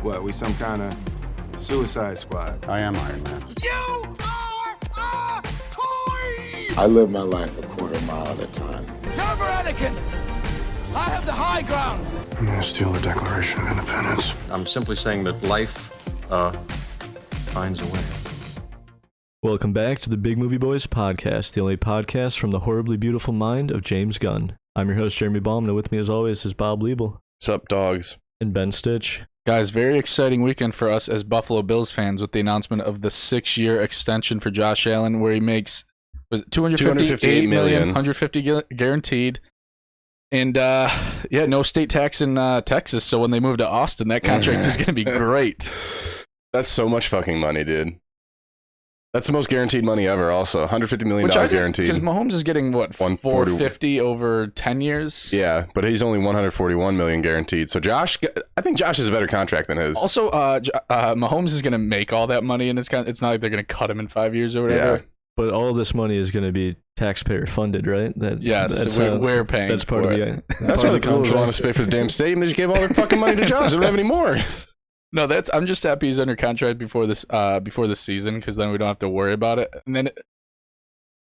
What, we some kind of Suicide Squad? I am Iron Man. You are a toy! I live my life a quarter mile at a time. Server Anakin! I have the high ground! I'm gonna steal the Declaration of Independence. I'm simply saying that life, finds a way. Welcome back to the Big Movie Boys podcast, the only podcast from the horribly beautiful mind of James Gunn. I'm your host, Jeremy Baum, and with me as always is Bob Liebel. What's up, dogs? And Ben Stitch. Guys, very exciting weekend for us as Buffalo Bills fans with the announcement of the 6-year extension for Josh Allen, where he makes $258 million, 150 guaranteed. And, no state tax in Texas, so when they move to Austin, that contract is going to be great. That's so much fucking money, dude. That's the most guaranteed money ever, also. $150 million guaranteed. Because Mahomes is getting, what, $450 over 10 years? Yeah, but he's only $141 million guaranteed. So I think Josh has a better contract than his. Also, Mahomes is going to make all that money in his contract. It's not like they're going to cut him in 5 years or whatever. Yeah. But all this money is going to be taxpayer funded, right? Yes, we're paying. That's part of the. That's why the Bills want us to pay for the damn stadium. They just gave all their fucking money to Josh. They don't have any more. No, I'm just happy he's under contract before this season, because then we don't have to worry about it. And then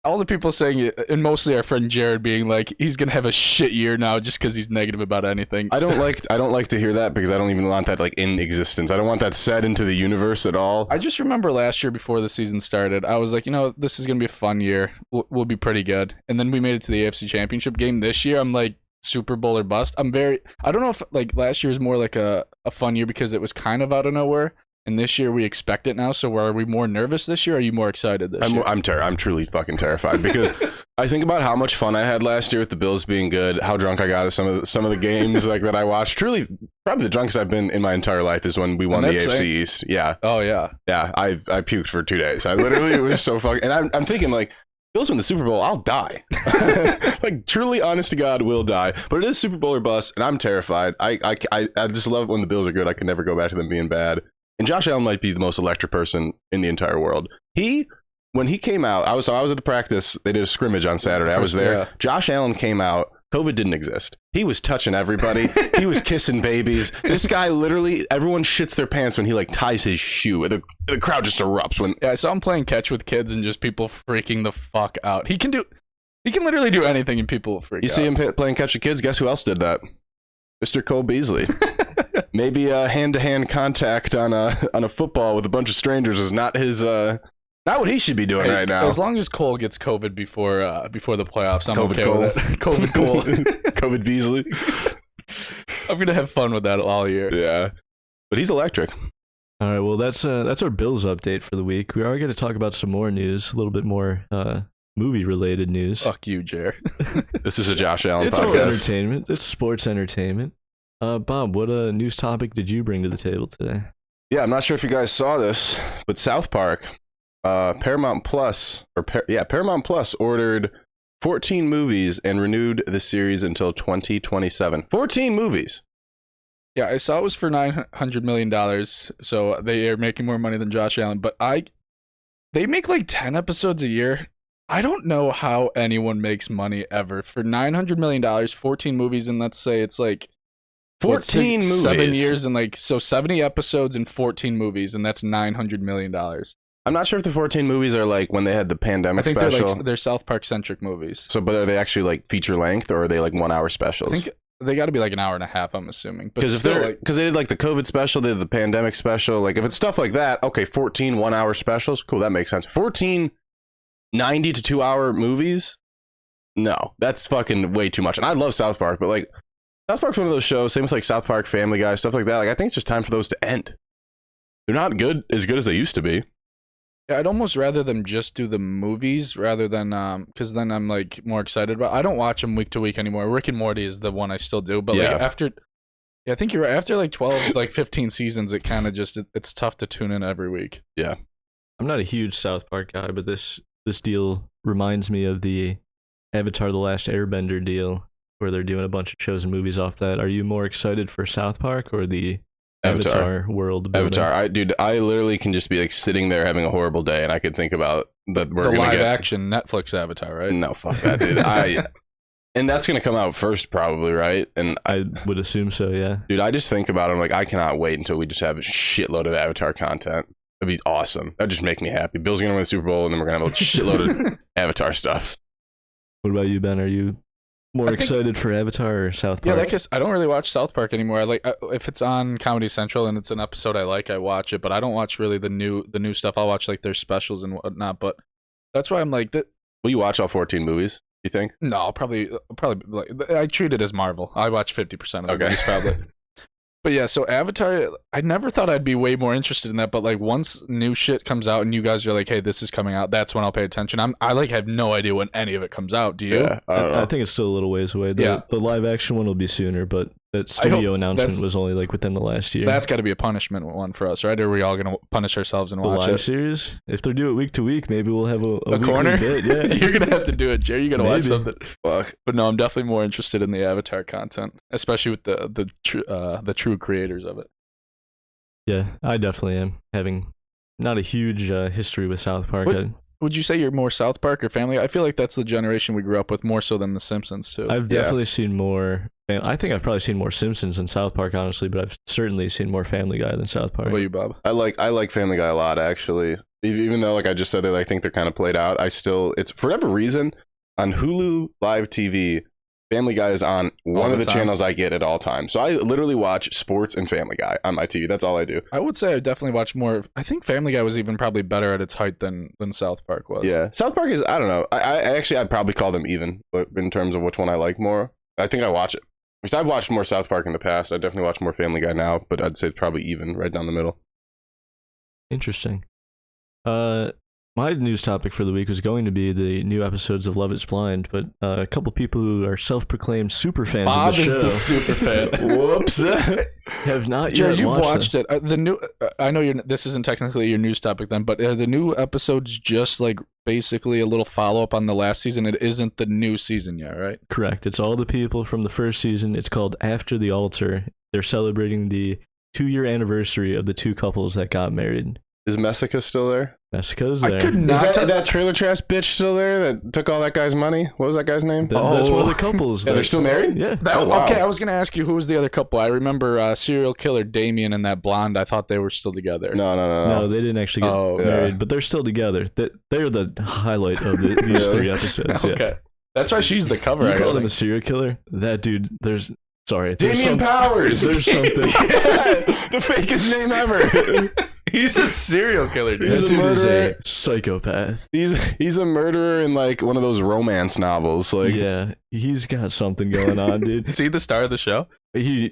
all the people saying it, and mostly our friend Jared being like, he's gonna have a shit year now just because he's negative about anything. I don't like to hear that, because I don't even want that like in existence. I don't want that said into the universe at all. I just remember last year before the season started, I was like, this is gonna be a fun year. We'll be pretty good. And then we made it to the AFC Championship game this year. I'm like, Super Bowl or bust. I don't know if like last year was more like a fun year because it was kind of out of nowhere, and this year we expect it now. So are we more nervous this year? Or are you more excited this year? I'm truly fucking terrified, because I think about how much fun I had last year with the Bills being good, how drunk I got at some of the games like that I watched. Truly, probably the drunkest I've been in my entire life is when we won the AFC East. Yeah. Oh yeah. Yeah. I puked for 2 days. I literally, it was so fucking. And I'm thinking like, Bills win the Super Bowl, I'll die. Like, truly, honest to God, will die. But it is Super Bowl or bust, and I'm terrified. I just love it when the Bills are good. I can never go back to them being bad. And Josh Allen might be the most electric person in the entire world. When he came out, I was at the practice. They did a scrimmage on Saturday. I was there. Yeah. Josh Allen came out. COVID didn't exist. He was touching everybody. He was kissing babies. This guy literally, everyone shits their pants when he like ties his shoe. The crowd just erupts when. Yeah, I saw him playing catch with kids and just people freaking the fuck out. He can literally do anything and people freak out. You see him playing catch with kids? Guess who else did that? Mr. Cole Beasley. Maybe hand-to-hand contact on a football with a bunch of strangers is not his. Not what he should be doing right now. As long as Cole gets COVID before the playoffs, I'm okay with it. COVID Cole. COVID Beasley. I'm going to have fun with that all year. Yeah. But he's electric. All right, well, that's our Bills update for the week. We are going to talk about some more news, a little bit more movie-related news. Fuck you, Jer. This is a Josh Allen it's podcast. It's all entertainment. It's sports entertainment. Bob, what news topic did you bring to the table today? Yeah, I'm not sure if you guys saw this, but South Park... Paramount Plus ordered 14 movies and renewed the series until 2027. 14 movies. Yeah, I saw it was for $900 million, so they are making more money than Josh Allen, but they make like 10 episodes a year. I don't know how anyone makes money ever. For $900 million, 14 movies, and let's say it's like 14 movies. 7 years, and like, so 70 episodes and 14 movies, and that's $900 million. I'm not sure if the 14 movies are like when they had the pandemic special. I think they're South Park centric movies. So, but are they actually like feature length, or are they like 1 hour specials? I think they got to be like an hour and a half, I'm assuming. Because they did like the COVID special, they did the pandemic special. Like if it's stuff like that, okay, 14 1 hour specials, cool, that makes sense. 14 90 to 2 hour movies, no, that's fucking way too much. And I love South Park, but like South Park's one of those shows. Same with like South Park, Family Guy, stuff like that. Like I think it's just time for those to end. They're not as good as they used to be. Yeah, I'd almost rather them just do the movies rather than because then I'm like more excited about. I don't watch them week to week anymore. Rick and Morty is the one I still do, but like after, I think you're right. After like 12, like 15 seasons, it kind of just it's tough to tune in every week. Yeah, I'm not a huge South Park guy, but this deal reminds me of the Avatar: The Last Airbender deal, where they're doing a bunch of shows and movies off that. Are you more excited for South Park or the Avatar world building? Avatar. I literally can just be like sitting there having a horrible day, and I could think about that. The live action Netflix Avatar, right? No, fuck that, dude. And that's gonna come out first, probably, right? And I would assume so, yeah. dude, I just think about it. I'm like, I cannot wait until we just have a shitload of Avatar content. That'd be awesome. That'd just make me happy. Bill's gonna win the Super Bowl, and then we're gonna have a shitload of Avatar stuff. What about you, Ben? Are you more excited for Avatar or South Park? Yeah, I guess I don't really watch South Park anymore. I like if it's on Comedy Central and it's an episode I like, I watch it. But I don't watch really the new stuff. I'll watch like their specials and whatnot. But that's why I'm like that. Will you watch all 14 movies? You think? No, I'll probably like I treat it as Marvel. I watch 50% of the movies probably. But yeah, so Avatar, I never thought I'd be way more interested in that, but like once new shit comes out and you guys are like, hey, this is coming out, that's when I'll pay attention. I like have no idea when any of it comes out. Do you? Yeah, I think it's still a little ways away. The live action one will be sooner, but that studio announcement was only like within the last year. That's got to be a punishment one for us, right? Or are we all going to punish ourselves and watch the live it? Series? If they do it week to week, maybe we'll have a weekly corner bit. Yeah, you're going to have to do it, Jerry. You're going to watch something. Fuck. But no, I'm definitely more interested in the Avatar content, especially with the true creators of it. Yeah, I definitely am. Having not a huge history with South Park. Would you say you're more South Park or Family Guy? I feel like that's the generation we grew up with more so than The Simpsons too. I've definitely seen more. I think I've probably seen more Simpsons than South Park, honestly, but I've certainly seen more Family Guy than South Park. What about you, Bob? I like Family Guy a lot, actually. Even though, like I just said, I think they're kind of played out. It's for whatever reason on Hulu Live TV. Family Guy is on one of the channels I get at all times. So I literally watch sports and Family Guy on my TV. That's all I do. I would say I definitely watch more. I think Family Guy was even probably better at its height than South Park was. Yeah. South Park is, I don't know. I'd probably call them even in terms of which one I like more. I think I watch it. Because I've watched more South Park in the past. I definitely watch more Family Guy now, but I'd say it's probably even right down the middle. Interesting. My news topic for the week was going to be the new episodes of Love Is Blind, but a couple people who are self-proclaimed super fans of the show. Bob is the super fan. Whoops. Have not Jerry, yet you've watched it. The new. I know this isn't technically your news topic then, but are the new episodes just like basically a little follow-up on the last season? It isn't the new season yet, right? Correct. It's all the people from the first season. It's called After the Altar. They're celebrating the 2-year anniversary of the two couples that got married. Is Messica still there? Messica's there. I could not. Is that trailer trash bitch still there that took all that guy's money? What was that guy's name? That's one of the couples. Yeah, they're still married? Yeah. Wow. Okay, I was going to ask you who was the other couple. I remember serial killer Damien and that blonde. I thought they were still together. No, they didn't actually get married, but they're still together. They're the highlight of these 3 episodes. Okay. Yeah. That's why she's the cover. You call him a serial killer? That dude, there's Damien Powers. There's something. The fakest name ever. He's a serial killer, dude. This dude is a psychopath. He's a murderer in like one of those romance novels. Like, yeah, he's got something going on, dude. Is he the star of the show? He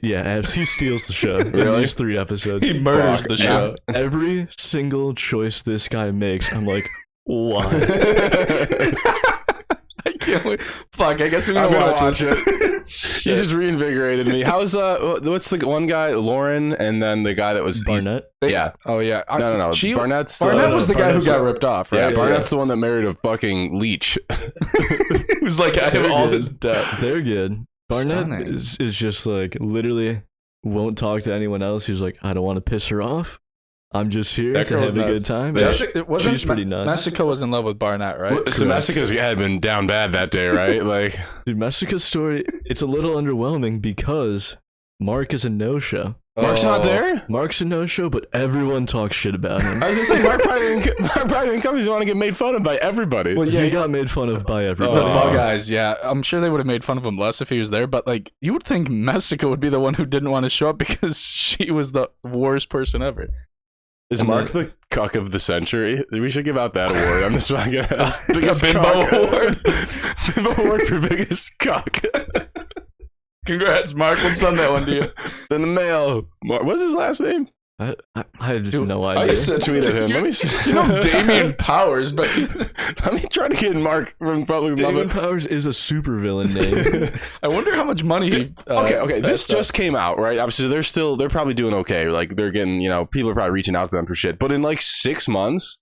steals the show. Really? In these 3 episodes. He murders the show. Every single choice this guy makes, I'm like, why? I can't wait. Fuck, I guess we're gonna watch it. He just reinvigorated me. How's what's the one guy, Lauren, and then the guy that was Barnett? Yeah. Oh yeah. No. Barnett was the guy who got ripped off, right? Yeah, Barnett's the one that married a fucking leech. He was like, I have all his debt. They're good. Barnett is just like literally won't talk to anyone else. He's like, I don't want to piss her off. I'm just here to have a good time. She's pretty nuts. Messica was in love with Barnett, right? So Messica's had been down bad that day, right? Like, dude, Messica's story, it's a little underwhelming because Mark is a no-show. Mark's not there? Mark's a no-show, but everyone talks shit about him. I was gonna say, Mark probably didn't come. He's want to get made fun of by everybody. Well, yeah, he got made fun of by everybody. The Bug Eyes, yeah. I'm sure they would have made fun of him less if he was there, but like, you would think Messica would be the one who didn't want to show up because she was the worst person ever. Is Mark the cuck of the century? We should give out that award on this podcast. Biggest Bimbo Award. Bimbo Award for biggest cuck. Congrats, Mark. We'll send that one to you. In the mail. What's his last name? I have no idea. I just tweeted him. Let me see. You know Damien Powers, but let me try to get Mark from probably Damien Powers is a supervillain name. I wonder how much money he. Okay. This just came out, right? Obviously, they're probably doing okay. Like they're getting, people are probably reaching out to them for shit. But in like 6 months,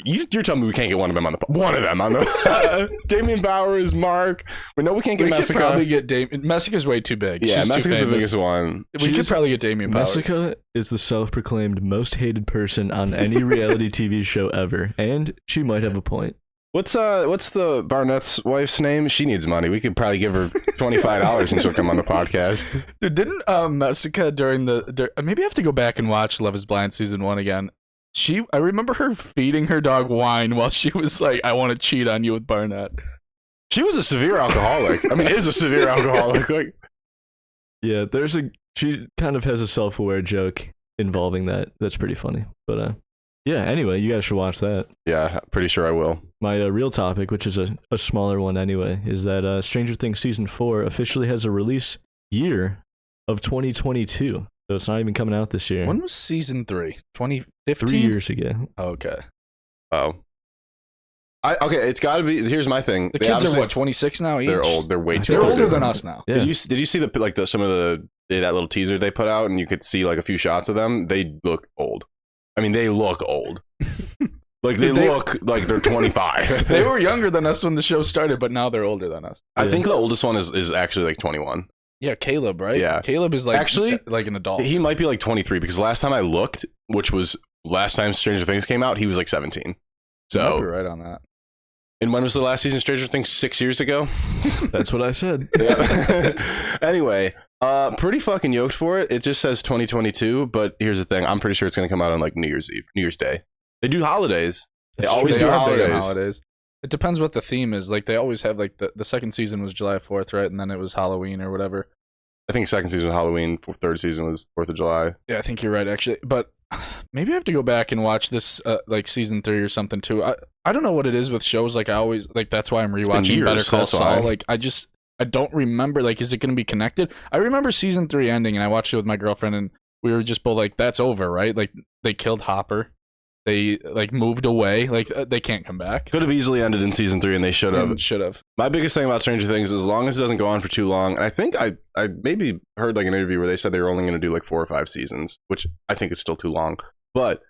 you're telling me we can't get one of them on the Damien Powers, Mark. We know we can't get we Messica. Could probably get Damien. Messica's way too big. Yeah, She's Messica's the biggest one. We could probably get Damien Powers. Messica is the self-proclaimed most hated person on any reality TV show ever, and she might have a point. What's the Barnett's wife's name? She needs money. We could probably give her $25 and she'll come on the podcast. Dude, didn't Messica maybe I have to go back and watch Love Is Blind season 1 again. I remember her feeding her dog wine while she was like, I want to cheat on you with Barnett. She was a severe alcoholic. I mean, is a severe alcoholic. Like, Yeah, she kind of has a self-aware joke involving that. That's pretty funny. But yeah, anyway, you guys should watch that. yeah, pretty sure I will. My real topic, which is a smaller one anyway, is that Stranger Things Season 4 officially has a release year of 2022. So it's not even coming out this year. When was season 3? 2015? 3 years ago. Okay. Oh. Okay, it's got to be. Here's my thing. The kids are what, 26 now each? They're old. They're way too They're old. older than us now. Yeah. Did you see some of that little teaser they put out, and you could see like a few shots of them? They look old. I mean, they look old. Like they look like they're 25. They were younger than us when the show started, but now they're older than us. I think the oldest one is actually like 21. Yeah, Caleb, right? Yeah. Caleb is like Actually, like an adult. He might be like 23 because last time I looked, which was last time Stranger Things came out, he was like 17. So you're right on that. And when was the last season of Stranger Things? 6 years ago? That's what I said. Yeah. Anyway, pretty fucking yoked for it. It just says 2022, but here's the thing. I'm pretty sure it's going to come out on like New Year's Eve, New Year's Day. They do holidays. They always do are big on holidays. holidays. It depends what the theme is. Like they always have like the second season was July 4th, right? And then it was Halloween or whatever. I think second season was Halloween, third season was 4th of July. Yeah, I think you're right actually. But maybe I have to go back and watch this like season 3 or something too. I don't know what it is with shows. Like I always like that's why I'm rewatching Better Call Saul. Like I don't remember. Like, is it going to be connected? I remember season 3 ending, and I watched it with my girlfriend, and we were just both like, "That's over, right?" Like they killed Hopper. They like moved away. Like they can't come back. Could have easily ended in season 3, and they should have. Should have. My biggest thing about Stranger Things is as long as it doesn't go on for too long, and I think I maybe heard like an interview where they said they were only going to do like 4 or 5 seasons, which I think is still too long. But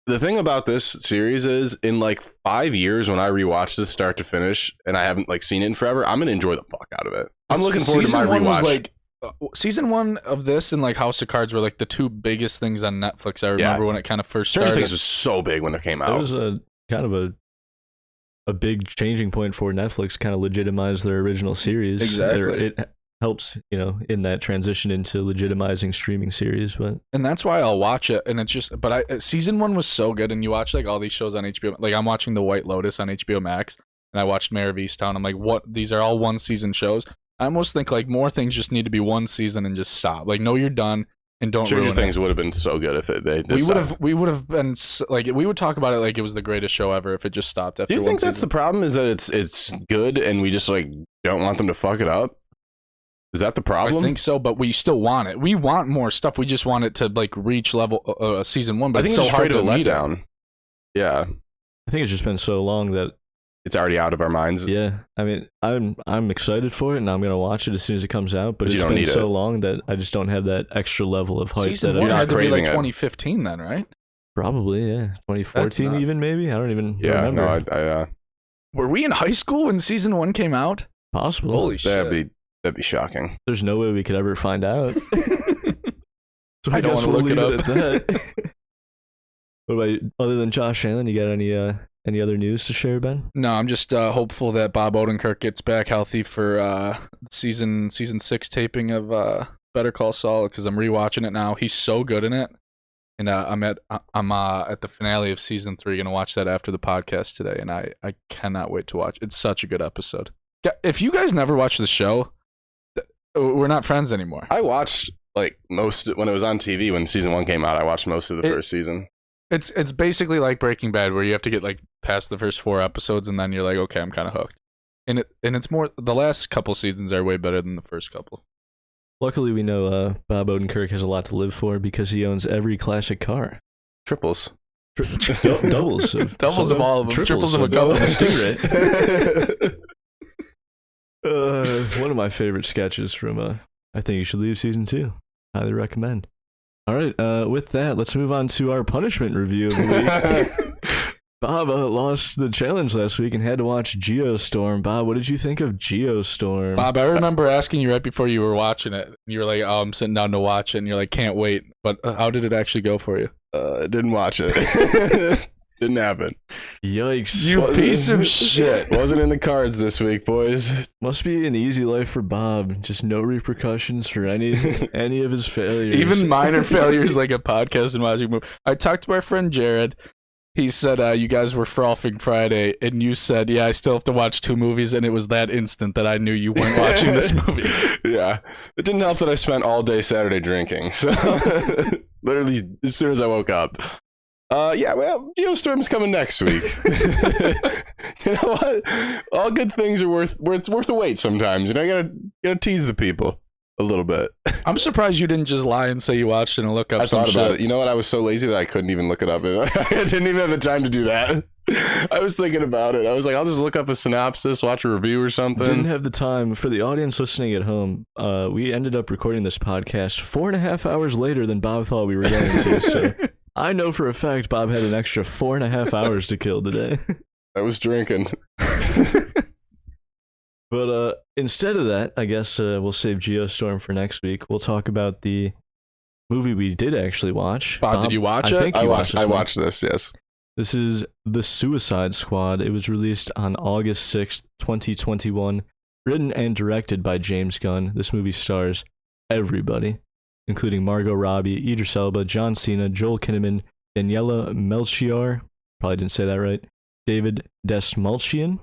the thing about this series is in like 5 years when I rewatch this start to finish and I haven't like seen it in forever, I'm gonna enjoy the fuck out of it. I'm looking forward to my rewatch. Was like season 1 of this and like House of Cards were like the 2 biggest things on Netflix. I remember when it kind of first started. Stranger Things was so big when it came out. It was a kind of a big changing point for Netflix. Kind of legitimized their original series. Exactly. It helps, in that transition into legitimizing streaming series. But and that's why I'll watch it. And it's just, but season 1 was so good. And you watch like all these shows on HBO. Like I'm watching The White Lotus on HBO Max, and I watched Mayor of Easttown. I'm like, what? These are all 1 season shows. I almost think like more things just need to be 1 season and just stop. Like, no, you're done and don't ruin it. Stranger Things would have been so good if they we would have been like, we would talk about it like it was the greatest show ever if it just stopped after. Do you think 1 that's the season. problem? Is that it's good and we just like don't want them to fuck it up? Is that the problem? I think so, but we still want it. We want more stuff. We just want it to like reach level season 1. But I think it's so hard afraid to of a meet it. letdown. Yeah, I think it's just been so long that it's already out of our minds. yeah. I mean, I'm excited for it, and I'm gonna watch it as soon as it comes out. But But you it's don't been need so it. long that I just don't have that extra level of hype. Season that 1 I had to be craving like it. 2015 then, right? probably 2014 nuts. even maybe. I don't even Yeah, remember. no, I Were we in high school when season 1 came out? Possible. Holy shit. that'd be shocking. There's no way we could ever find out. So I don't guess wanna we'll look it leave at that. What about you? Other than Josh Allen, you got any other news to share, Ben? No, I'm just hopeful that Bob Odenkirk gets back healthy for season 6 taping of Better Call Saul, because I'm rewatching it now. He's so good in it, and I'm at the finale of season 3. Gonna watch that after the podcast today, and I cannot wait to watch. It's such a good episode. If you guys never watched the show, we're not friends anymore. I watched like most when it was on TV when season 1 came out. I watched most of the first season. It's basically like Breaking Bad, where you have to get like past the first 4 episodes, and then you're like, okay, I'm kind of hooked. And it's more, the last couple seasons are way better than the first couple. Luckily, we know Bob Odenkirk has a lot to live for because he owns every classic car. Triples. Doubles. Doubles of all of them. Triples of a double. couple. Stingray. One of my favorite sketches from I Think You Should Leave season 2. Highly recommend. All right, with that, let's move on to our punishment review of the week. Bob lost the challenge last week and had to watch Geostorm. Bob, what did you think of Geostorm? Bob, I remember asking you right before you were watching it. You were like, "Oh, I'm sitting down to watch it," and you're like, "Can't wait." But how did it actually go for you? Didn't watch it. Didn't happen. Yikes. You piece of shit. Wasn't in the cards this week, boys. Must be an easy life for Bob. Just no repercussions for any of his failures. Even minor failures like a podcast and watching a movie. I talked to my friend Jared. He said you guys were frothing Friday, and you said, yeah, I still have to watch 2 movies, and it was that instant that I knew you weren't watching this movie. Yeah. It didn't help that I spent all day Saturday drinking. So literally as soon as I woke up. Yeah, well, Geostorm's coming next week. You know what? All good things are worth the wait sometimes. You know, you gotta tease the people a little bit. I'm surprised you didn't just lie and say you watched it and look up I some thought about shit. it. You know what? I was so lazy that I couldn't even look it up. I didn't even have the time to do that. I was thinking about it. I was like, I'll just look up a synopsis, watch a review or something. Didn't have the time. For the audience listening at home, we ended up recording this podcast 4.5 hours later than Bob thought we were going to. So I know for a fact Bob had an extra 4.5 hours to kill today. I was drinking. But instead of that, I guess we'll save Geostorm for next week. We'll talk about the movie we did actually watch. Bob, did you watch it? I think you watched this I one. watched this, yes. This is The Suicide Squad. It was released on August 6th, 2021. Written and directed by James Gunn. This movie stars everybody, including Margot Robbie, Idris Elba, John Cena, Joel Kinnaman, Daniela Melchior, probably didn't say that right, David Dastmalchian,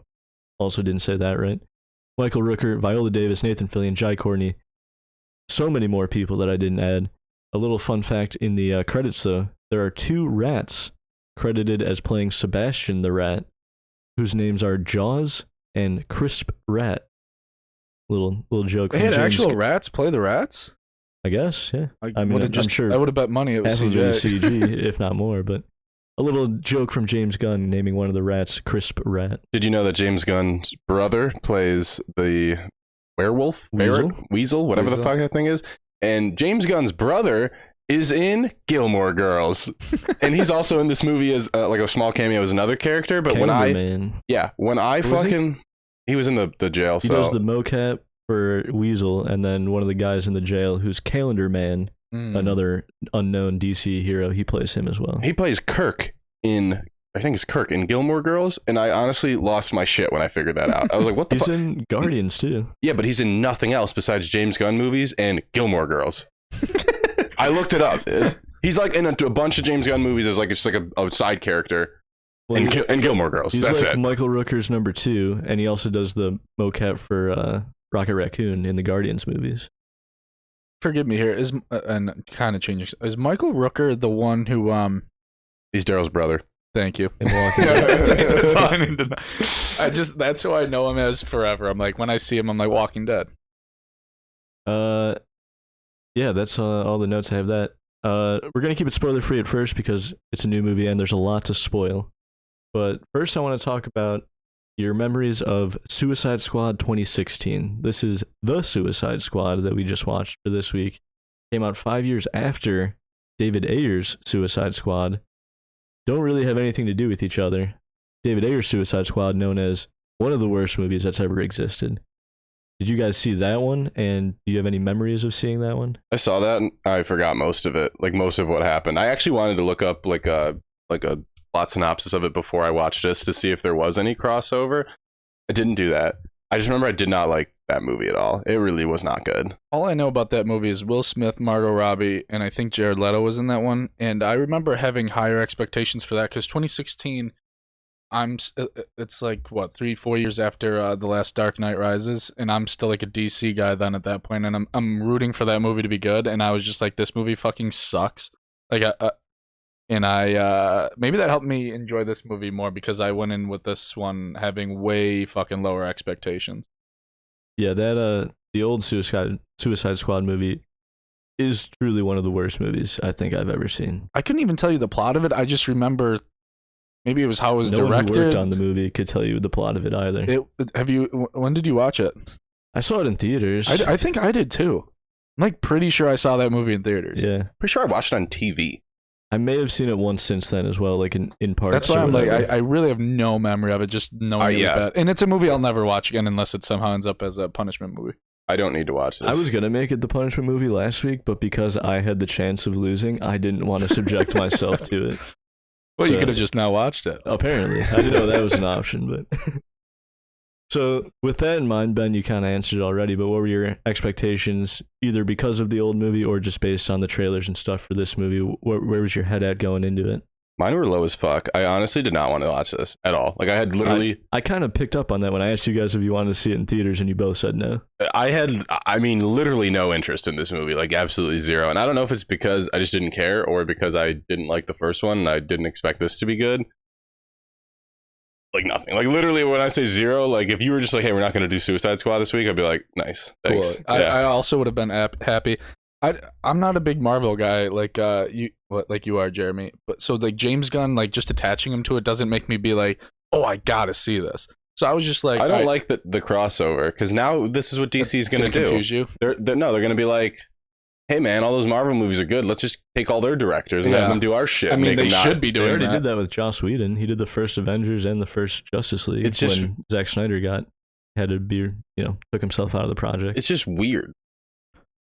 also didn't say that right, Michael Rooker, Viola Davis, Nathan Fillion, Jai Courtney. So many more people that I didn't add. A little fun fact in the credits, though, there are 2 rats credited as playing Sebastian the Rat, whose names are Jaws and Crisp Rat. Little joke. They from had James actual rats play the rats? I guess, yeah. I mean, would've I'm sure I would have bet money it was half of it was CJ. CG, if not more, but a little joke from James Gunn naming one of the rats Crisp Rat. Did you know that James Gunn's brother plays the werewolf? Weasel? Weasel, whatever the Weasel. fuck that thing is. And James Gunn's brother is in Gilmore Girls. And he's also in this movie as like a small cameo as another character. But when I Was he was in the jail He cell. does the mocap for Weasel, and then one of the guys in the jail who's Calendar Man, another unknown DC hero, he plays him as well. He plays Kirk in Gilmore Girls, and I honestly lost my shit when I figured that out. I was like, what the He's fuck? in Guardians too. Yeah, but he's in nothing else besides James Gunn movies and Gilmore Girls. I looked it up. He's like in a bunch of James Gunn movies as like it's like a side character Well, in Gilmore Girls. he's That's like it. Michael Rooker's number 2, and he also does the mocap for Rocket Raccoon in the Guardians movies. Forgive me here. And kind of changing. Is Michael Rooker the one who He's Daryl's brother. Thank you. In Walking Yeah, that's all I need to know. That's who I know him as forever. I'm like, when I see him, I'm like Walking Dead. Yeah, that's all the notes I have. That we're gonna keep it spoiler free at first because it's a new movie and there's a lot to spoil. But first, I want to talk about your memories of Suicide Squad 2016. This is the Suicide Squad that we just watched for this week. Came out 5 years after David Ayer's Suicide Squad. Don't really have anything to do with each other. David Ayer's Suicide Squad, known as one of the worst movies that's ever existed. Did you guys see that one? And do you have any memories of seeing that one? I saw that and I forgot most of it, like most of what happened. I actually wanted to look up like a plot synopsis of it before I watched this to see if there was any crossover. I didn't do that. I just remember I did not like that movie at all. It really was not good. All I know about that movie is Will Smith, Margot Robbie, and I think Jared Leto was in that one. And I remember having higher expectations for that because 2016, it's like what 3-4 years after the last Dark Knight Rises, and I'm still like a DC guy then at that point, and I'm rooting for that movie to be good, and I was just like, this movie fucking sucks. Like I maybe that helped me enjoy this movie more because I went in with this one having way fucking lower expectations. Yeah, that the old Suicide Squad movie is truly one of the worst movies I think I've ever seen. I couldn't even tell you the plot of it. I just remember maybe it was how it was No one who directed. worked on the movie could tell you the plot of it either. When did you watch it? I saw it in theaters. I think I did too. I'm like pretty sure I saw that movie in theaters. Yeah, Pretty sure I watched it on TV. I may have seen it once since then as well, like in parts. That's why or I'm like, whatever. I really have no memory of it, just knowing it was bad. And it's a movie I'll never watch again unless it somehow ends up as a punishment movie. I don't need to watch this. I was gonna make it the punishment movie last week, but because I had the chance of losing, I didn't want to subject myself to it. Well, you So- could have just now watched it. Apparently, I didn't know that was an option, but so with that in mind, Ben, you kind of answered it already. But what were your expectations, either because of the old movie or just based on the trailers and stuff for this movie? Where was your head at going into it? Mine were low as fuck. I honestly did not want to watch this at all. Like I had literally, I kind of picked up on that when I asked you guys if you wanted to see it in theaters, and you both said no. I mean, literally no interest in this movie, like absolutely zero. And I don't know if it's because I just didn't care or because I didn't like the first one and I didn't expect this to be good. Like nothing. Like literally, when I say zero, like if you were just like, "Hey, we're not going to do Suicide Squad this week," I'd be like, "Nice, thanks." Cool. I also would have been happy. I'm not a big Marvel guy like you are, Jeremy. But so like James Gunn, like just attaching him to it doesn't make me be like, oh, I gotta see this. So I was just like, I don't like the crossover because now this is what DC is going to do. Confuse you? They're going to be like, "Hey, man, all those Marvel movies are good. Let's just take all their directors and have them do our shit." I mean, they should be They doing already that. did that with Joss Whedon. He did the first Avengers and the first Justice League. It's just- when Zack Snyder had to be, took himself out of the project. It's just weird.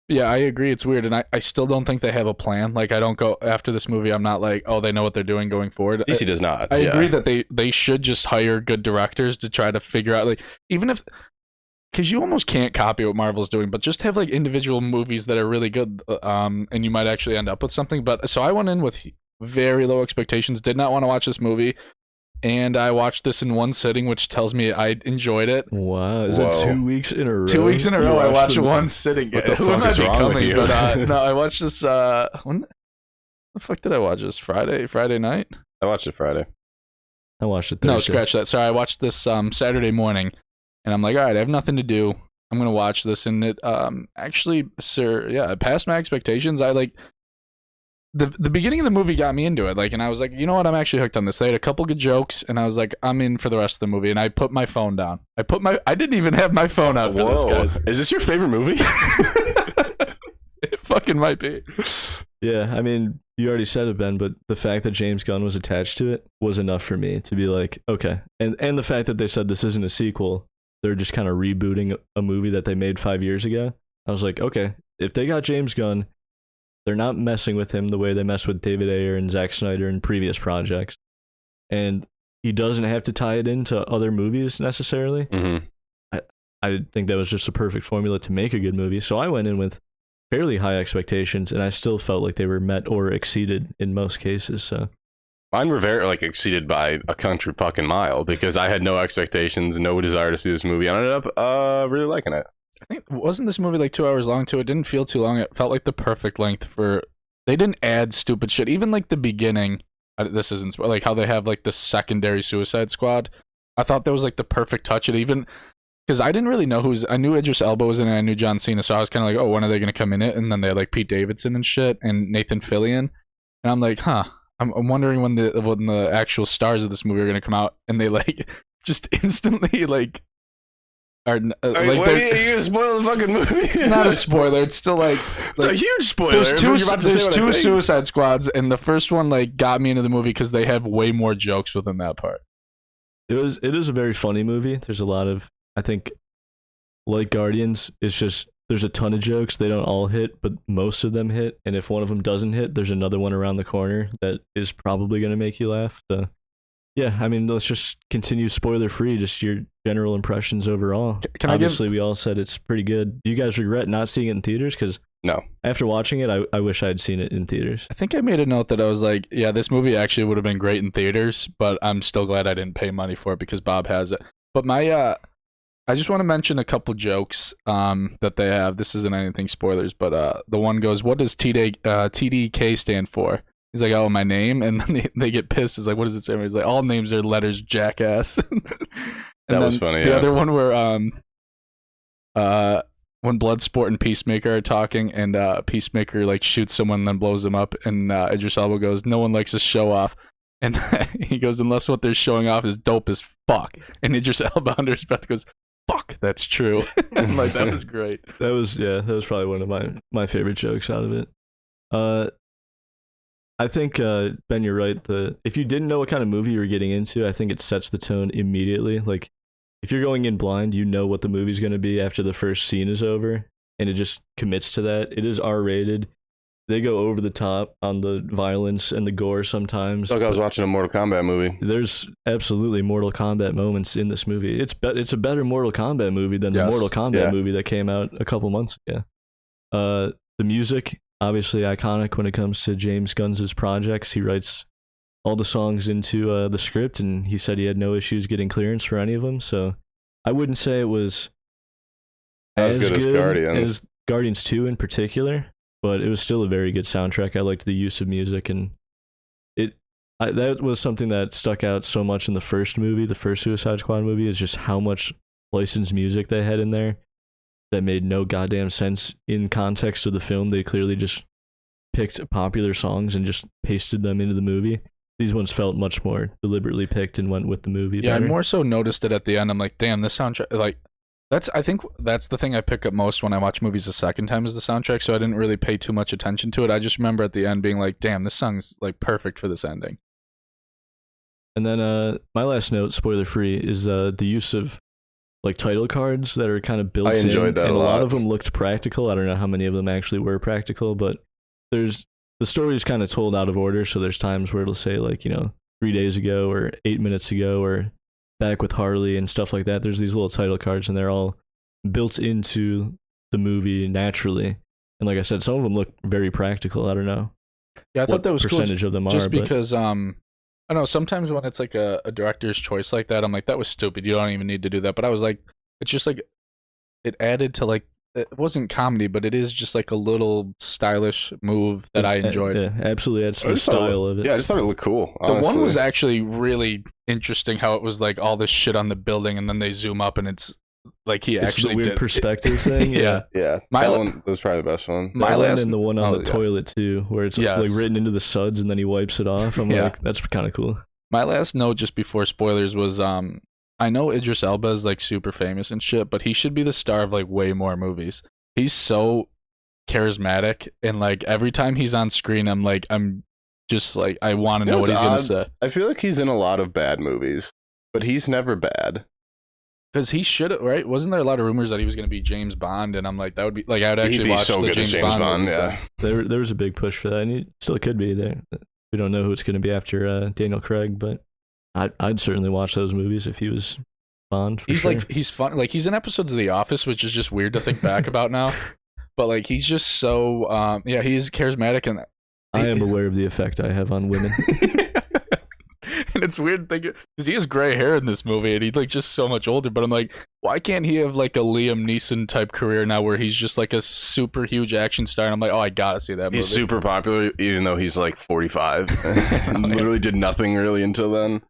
Yeah, I agree. It's weird, and I still don't think they have a plan. Like, I don't go after this movie. I'm not like, oh, they know what they're doing going forward. DC does not. I agree that they should just hire good directors to try to figure out, like, even if, because you almost can't copy what Marvel's doing, but just have like individual movies that are really good, and you might actually end up with something. But so I went in with very low expectations. Did not want to watch this movie, and I watched this in one sitting, which tells me I enjoyed it. Wow, is that Whoa. 2 weeks in a row? 2 weeks in a You row, I watched the- one sitting. What the Who fuck am I is wrong with becoming? you? But no, I watched this. When the fuck did I watch this? Friday night? I watched it Friday. I watched it Thursday. No, scratch that. Sorry, I watched this Saturday morning, and I'm like, all right, I have nothing to do. I'm gonna watch this, and it actually, sir, yeah, it passed my expectations. I like the beginning of the movie got me into it, like, and I was like, you know what, I'm actually hooked on this. They had a couple good jokes, and I was like, I'm in for the rest of the movie. And I put my phone down. I didn't even have my phone out for this, guys. Is this your favorite movie? It fucking might be. Yeah, I mean, you already said it, Ben, but the fact that James Gunn was attached to it was enough for me to be like, okay. And the fact that they said this isn't a sequel, they're just kind of rebooting a movie that they made 5 years ago. I was like, okay, if they got James Gunn, they're not messing with him the way they messed with David Ayer and Zack Snyder in previous projects. And he doesn't have to tie it into other movies necessarily. Mm-hmm. I think that was just a perfect formula to make a good movie. So I went in with fairly high expectations, and I still felt like they were met or exceeded in most cases. So Mine were very exceeded by a country fucking mile because I had no expectations, no desire to see this movie. I ended up really liking it. I think wasn't this movie like 2 hours long too? It didn't feel too long. It felt like the perfect length for. They didn't add stupid shit. Even like the beginning. This isn't like how they have like the secondary Suicide Squad. I thought that was like the perfect touch. It even because I didn't really know I knew Idris Elba was in it. I knew John Cena, so I was kind of like, oh, when are they going to come in it? And then they had like Pete Davidson and shit, and Nathan Fillion, and I'm like, huh. I'm wondering when the actual stars of this movie are going to come out, and they like just instantly like are like Are you gonna spoil the fucking movie? it's not a spoiler. It's still like It's a huge spoiler. there's if two you're about to say there's what I two think. Suicide Squads, and the first one like got me into the movie because they have way more jokes within that part. it is a very funny movie. There's a lot of, I think, like Guardians, it's just there's a ton of jokes. They don't all hit, but most of them hit. And if one of them doesn't hit, there's another one around the corner that is probably going to make you laugh. So, yeah, I mean, let's just continue spoiler free. Just your general impressions overall. Can I give- Obviously, we all said it's pretty good. Do you guys regret not seeing it in theaters? Because No. after watching it, I wish I had seen it in theaters. I think I made a note that I was like, yeah, this movie actually would have been great in theaters, but I'm still glad I didn't pay money for it because Bob has it. But my I just want to mention a couple jokes that they have. This isn't anything spoilers, but the one goes, "What does TDK stand for?" He's like, "Oh, my name," and then they get pissed. It's like, "What does it stand for?" He's like, "All names are letters, jackass." That was funny, The yeah. other one where when Bloodsport and Peacemaker are talking, and Peacemaker like shoots someone and then blows him up, and Idris Elba goes, "No one likes to show off." And he goes, "Unless what they're showing off is dope as fuck." And Idris Elba under his breath goes, "Fuck, that's true." And like that was great. That was probably one of my favorite jokes out of it. I think Ben, you're right. If you didn't know what kind of movie you were getting into, I think it sets the tone immediately. Like if you're going in blind, you know what the movie's going to be after the first scene is over, and it just commits to that. It is R-rated. they go over the top on the violence and the gore sometimes. It's like I was watching a Mortal Kombat movie. There's absolutely Mortal Kombat moments in this movie. It's a better Mortal Kombat movie than the Mortal Kombat movie that came out a couple months ago. The music, obviously iconic when it comes to James Gunn's projects. He writes all the songs into the script, and he said he had no issues getting clearance for any of them. So I wouldn't say it was as good as Guardians 2 in particular, but it was still a very good soundtrack. I liked the use of music, and that was something that stuck out so much in the first movie, the first Suicide Squad movie, is just how much licensed music they had in there that made no goddamn sense in context of the film. They clearly just picked popular songs and just pasted them into the movie. These ones felt much more deliberately picked and went with the movie. Yeah, better. I more so noticed it at the end. I'm like, damn, this soundtrack, like, I think that's the thing I pick up most when I watch movies the second time is the soundtrack, so I didn't really pay too much attention to it. I just remember at the end being like, damn, this song's like perfect for this ending. And then my last note, spoiler free, is the use of like title cards that are kind of built in. I enjoyed that and a lot. A lot of them looked practical. I don't know how many of them actually were practical, but the story is kind of told out of order, so there's times where it'll say like, 3 days ago or 8 minutes ago or back with Harley and stuff like that. There's these little title cards, and they're all built into the movie naturally. And like I said, some of them look very practical. I don't know. Yeah, I thought that was percentage cool, of them just are, because I don't know, sometimes when it's like a director's choice like that, I'm like, that was stupid. You don't even need to do that. But I was like, it's just like it added to like, it wasn't comedy, but it is just like a little stylish move that I enjoyed. Yeah, absolutely. That's the style of it. Yeah, I just thought it looked cool. The one was actually really interesting, how it was like all this shit on the building, and then they zoom up, and it's like he It's actually the weird did perspective thing. Yeah. Yeah, My that one was probably the best one. My last and the one on the yeah. toilet too, where it's like written into the suds and then he wipes it off. I'm like, that's kind of cool. My last note just before spoilers was I know Idris Elba is like super famous and shit, but he should be the star of like way more movies. He's so charismatic, and like every time he's on screen, I'm just like, I want to know what he's gonna say. I feel like he's in a lot of bad movies, but he's never bad. Because he should have, right? Wasn't there a lot of rumors that he was gonna be James Bond? And I'm like, that would be like, I would actually watch so the good as James Bond. Movies, yeah. There was a big push for that, and he still could be there. We don't know who it's going to be after Daniel Craig, but I'd certainly watch those movies if he was Bond. He's sure. like, he's fun. Like, he's in episodes of The Office, which is just weird to think back about now. But like, he's just so he's charismatic, and I am aware of the effect I have on women. And it's weird thinking, because he has gray hair in this movie, and he's like just so much older. But I'm like, why can't he have like a Liam Neeson type career now, where he's just like a super huge action star? And I'm like, oh, I gotta see that movie. He's super popular, even though he's like 45. And literally did nothing really until then.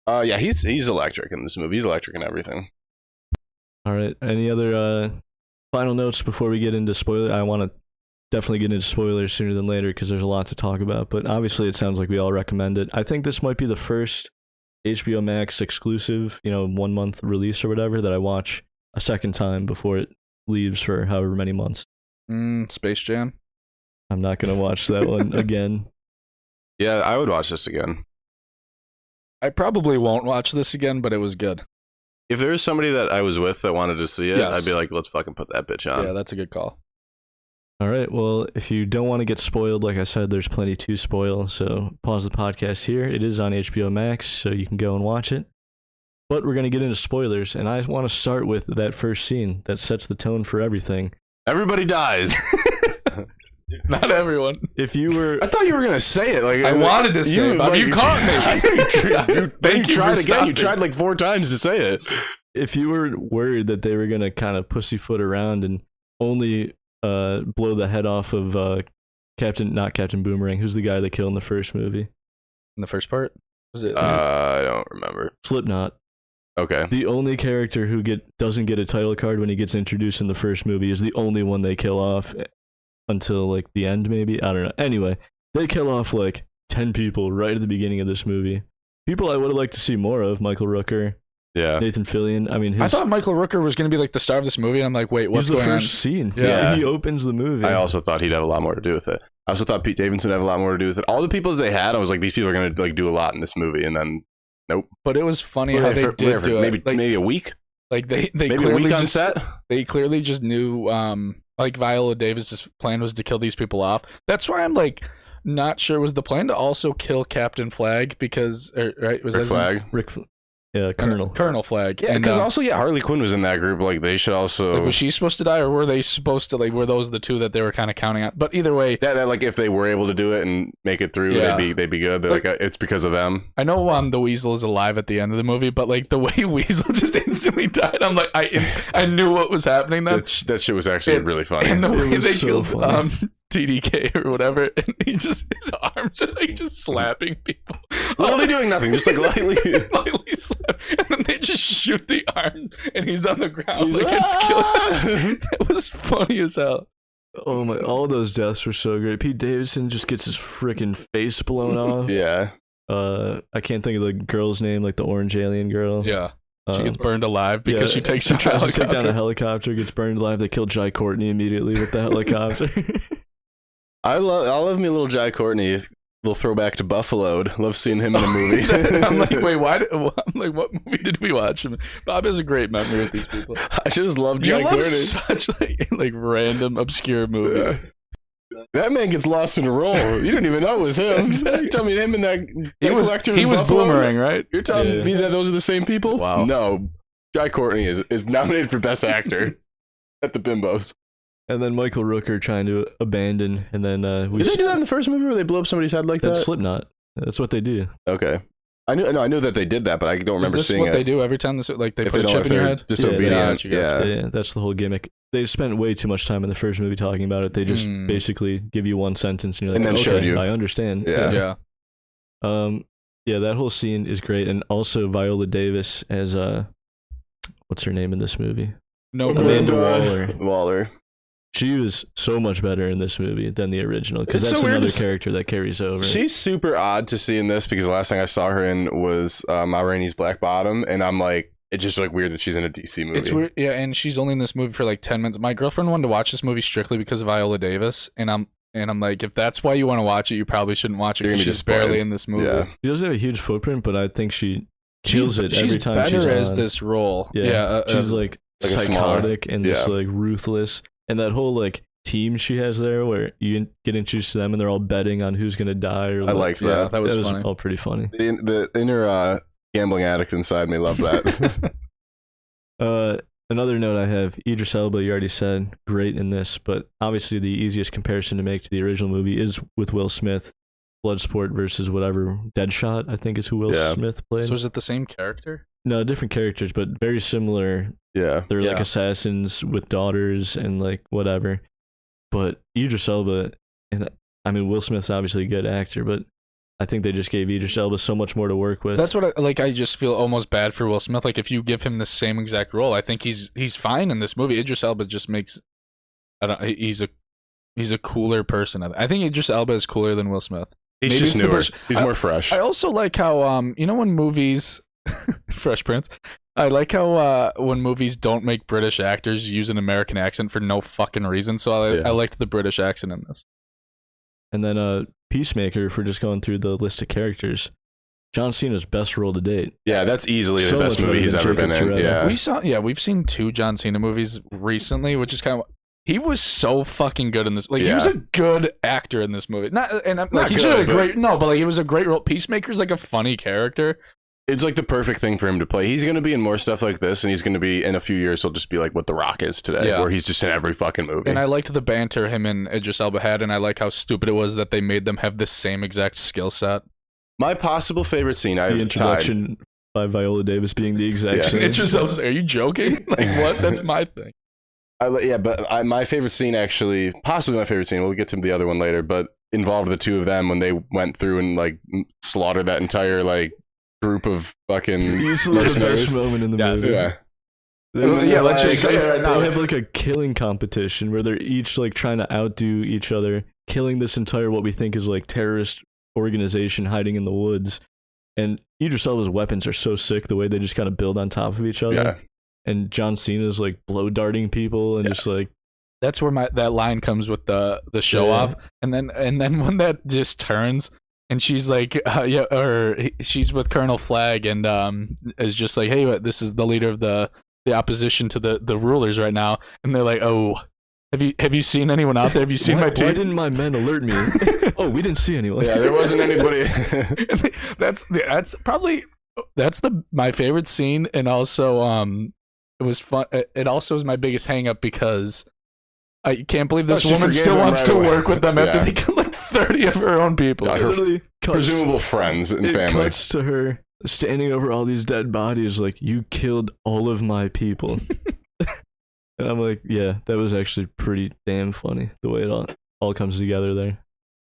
Yeah, he's electric in this movie. He's electric in everything. All right. Any other final notes before we get into spoilers? I want to definitely get into spoilers sooner than later because there's a lot to talk about. But obviously, it sounds like we all recommend it. I think this might be the first HBO Max exclusive, 1 month release or whatever, that I watch a second time before it leaves for however many months. Space Jam. I'm not gonna watch that one again. Yeah, I would watch this again. I probably won't watch this again, but it was good. If there was somebody that I was with that wanted to see it, Yes. I'd be like, let's fucking put that bitch on. Yeah, that's a good call. All right. Well, if you don't want to get spoiled, like I said, there's plenty to spoil. So pause the podcast here. It is on HBO Max, so you can go and watch it. But we're going to get into spoilers, and I want to start with that first scene that sets the tone for everything. Everybody dies. Not everyone. If you were... I thought you were going to say it. Like I wanted to say it, but you caught me. Thank you tried again. You tried like 4 times to say it. If you were worried that they were going to kind of pussyfoot around and only blow the head off of not Captain Boomerang, who's the guy they killed in the first movie? In the first part? Was it? I don't remember. Slipknot. Okay. The only character who doesn't get a title card when he gets introduced in the first movie is the only one they kill off until like the end, maybe. I don't know. Anyway, they kill off like 10 people right at the beginning of this movie. People I would have liked to see more of: Michael Rooker, Nathan Fillion. I mean, I thought Michael Rooker was going to be like the star of this movie, and I'm like, wait, what's going on? the first scene. Yeah. He opens the movie. I also thought he'd have a lot more to do with it. I also thought Pete Davidson had a lot more to do with it. All the people that they had, I was like, these people are going to like do a lot in this movie, and then nope. But it was funny how they did do it. Maybe a week. Like they maybe clearly a week on just set. They clearly just knew like Viola Davis's plan was to kill these people off. That's why I'm like not sure. Was the plan to also kill Captain Flag because right was Rick Flag. Colonel Flag? Yeah, because also Harley Quinn was in that group. Like they should also. Like, was she supposed to die, or were they supposed to like? Were those the two that they were kind of counting on? But either way, that like if they were able to do it and make it through, they'd be good. They're like it's because of them. I know the Weasel is alive at the end of the movie, but like the way Weasel just instantly died, I'm like I knew what was happening then. That shit was actually really funny. And the way they so killed TDK or whatever, and he just his arms are like just slapping people, literally doing nothing, just like lightly slap, and then they just shoot the arm, and he's on the ground. He's like it's killing. It was funny as hell. Oh my! All those deaths were so great. Pete Davidson just gets his freaking face blown off. Yeah. I can't think of the girl's name, like the orange alien girl. Yeah. She gets burned alive because she takes she tries to take down a helicopter, gets burned alive. They kill Jai Courtney immediately with the helicopter. I love me a little Jai Courtney. Little throwback to Buffalo. Love seeing him in a movie. I'm like, wait, I'm like, what movie did we watch? Bob has a great memory with these people. I just love Jai You Courtney. love such like random obscure movies. Yeah. That man gets lost in a role. You didn't even know it was him. Exactly. You tell me him and that collector he in was Buffalo? Boomerang, right? You're telling me that those are the same people? Wow. No. Jai Courtney is nominated for Best Actor at the Bimbos. And then Michael Rooker trying to abandon, and then Did they do that in the first movie where they blew up somebody's head like that? That's Slipknot. That's what they do. Okay. I knew that they did that, but I don't remember Is this seeing what it. they do every time? Like they If put a don't- chip if in your they're head? Disobedient. Yeah, Yeah, that's the whole gimmick. They spent way too much time in the first movie talking about it. They just basically give you one sentence, and you're like, And then okay, showed you. I understand. Yeah. Yeah, that whole scene is great, and also Viola Davis as what's her name in this movie? No, Amanda Waller. Waller. She was so much better in this movie than the original, because It's that's so weird another to character that carries over. She's super odd to see in this because the last thing I saw her in was Ma Rainey's Black Bottom, and I'm like, it's just like weird that she's in a DC movie. It's weird, yeah, and she's only in this movie for like 10 minutes. My girlfriend wanted to watch this movie strictly because of Viola Davis, and I'm like, if that's why you want to watch it, you probably shouldn't watch it You're because gonna be she's barely disappointed. in this movie. Yeah. She doesn't have a huge footprint, but I think she kills it She's every time better she's on. as this role. Yeah, she's like like a psychotic and just yeah. like ruthless, and that whole like team she has there, where you get introduced to them and they're all betting on who's gonna die. Or I liked Yeah, that. that was that funny. was all pretty funny. The inner gambling addict inside me loved that. Another note I have, Idris Elba, you already said, great in this, but obviously the easiest comparison to make to the original movie is with Will Smith, Bloodsport versus whatever, Deadshot, I think is who Will Yeah. Smith played. So is it the same character? No, different characters, but very similar. Yeah. They're like Yeah. assassins with daughters and like whatever. But Idris Elba, and I mean, Will Smith's obviously a good actor, but I think they just gave Idris Elba so much more to work with. That's what I just feel almost bad for Will Smith. Like if you give him the same exact role, I think he's fine in this movie. Idris Elba just makes, he's a cooler person. I think Idris Elba is cooler than Will Smith. He's Maybe just it's the newer. best- He's more fresh. I also like how you know when movies Fresh Prince. I like how when movies don't make British actors use an American accent for no fucking reason. So I liked the British accent in this. And then Peacemaker, if we're just going through the list of characters, John Cena's best role to date. Yeah, that's easily So the best much movie better he's than ever been Jacob in. Toretto. Yeah. We've seen 2 John Cena movies recently, which is kind of he was so fucking good in this. Like he was a good actor in this movie. Not and I'm, like Not he's good, a great but like he was a great role. Peacemaker's like a funny character. It's like the perfect thing for him to play. He's going to be in more stuff like this, and he's going to be, in a few years, he'll just be like what The Rock is today, Yeah. where he's just in every fucking movie. And I liked the banter him and Idris Elba had, and I like how stupid it was that they made them have the same exact skill set. My possible favorite scene, I The have introduction by Viola Davis being the exact Yeah. same. Idris Elba's like, are you joking? Like what? That's my thing. My favorite scene, actually, possibly my favorite scene, we'll get to the other one later, but involved the two of them when they went through and like slaughtered that entire like group of fucking Easily the mercenaries. best moment in the Yes. movie. Yeah. Yeah, let's just say it right now. They have like a killing competition where they're each like trying to outdo each other, killing this entire what we think is like terrorist organization hiding in the woods. And Idris Elba's weapons are so sick the way they just kind of build on top of each other. Yeah. And John Cena's like blow darting people and just like That's where that line comes with the show Yeah. off, and then when that just turns, and she's like, she's with Colonel Flag, and is just like, hey, this is the leader of the opposition to the rulers right now, and they're like, oh, Have you seen anyone out there? Have you seen my team? Why didn't my men alert me? Oh, we didn't see anyone. Yeah, there wasn't anybody. that's probably my favorite scene, and also it was fun. It also is my biggest hang up because I can't believe this she woman forgave still him wants right to away. work with them after Yeah. they killed like 30 of her own people. Yeah, her Literally presumable friends and it family. cuts to her standing over all these dead bodies like, you killed all of my people. And I'm like, yeah, that was actually pretty damn funny, the way it all comes together there.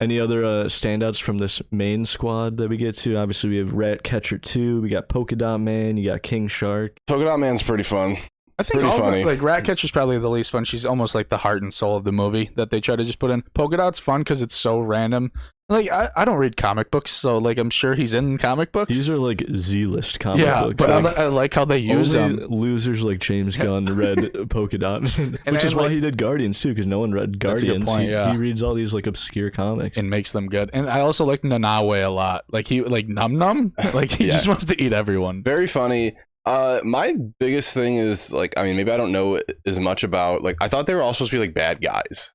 Any other standouts from this main squad that we get to? Obviously, we have Ratcatcher 2, we got Polka Dot Man, you got King Shark. Polka Dot Man's pretty fun. I think Pretty funny. like Ratcatcher's probably the least fun. She's almost like the heart and soul of the movie that they try to just put in. Polka Dot's fun because it's so random. Like I don't read comic books, so like I'm sure he's in comic books. These are like Z-list comic books. But like, I like how they use only them. losers like James Gunn read Polka Dot Man, which is why he did Guardians too, because no one read That's a good Guardians. point, yeah. He reads all these like obscure comics. And makes them good. And I also like Nanawe a lot. Like he like Num Num. Like he Yeah. just wants to eat everyone. Very funny. My biggest thing is like, I mean, maybe I don't know as much about like. I thought they were all supposed to be like bad guys.